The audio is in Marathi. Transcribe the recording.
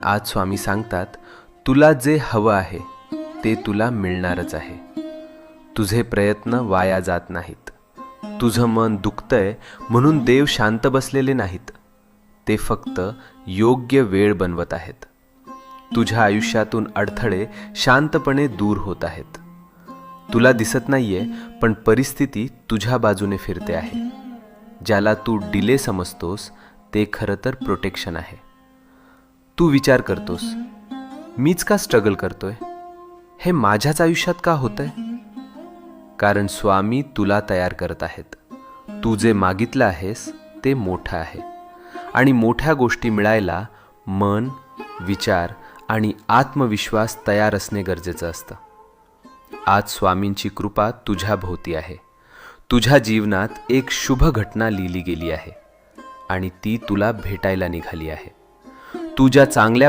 आज स्वामी सांगतात, तुला जे हवं आहे ते तुला मिळणारच आहे. तुझे प्रयत्न वाया जात नाहीत. तुझं मन दुखतंय म्हणून देव शांत बसलेले नाहीत. ते फक्त योग्य वेळ बनवत आहेत. तुझ्या आयुष्यातून अडथळे शांतपणे दूर होत आहेत. तुला दिसत नाहीये, पण परिस्थिती तुझ्या बाजूने फिरते आहे. ज्याला तू डिले समजतोस ते खरं तर प्रोटेक्शन आहे. तू विचार करतोस, मीच का स्ट्रगल करतोय, हे माझ्याच आयुष्यात का होतंय? कारण स्वामी तुला तयार करत आहेत. तू जे मागितलं आहेस ते मोठं आहे, आणि मोठ्या गोष्टी मिळायला मन, विचार आणि आत्मविश्वास तयार असणे गरजेचं असतं. आज स्वामींची कृपा तुझ्या भोवती आहे. तुझ्या जीवनात एक शुभ घटना लिहिली गेली आहे, आणि ती तुला भेटायला निघाली आहे. तू ज्या चांगल्या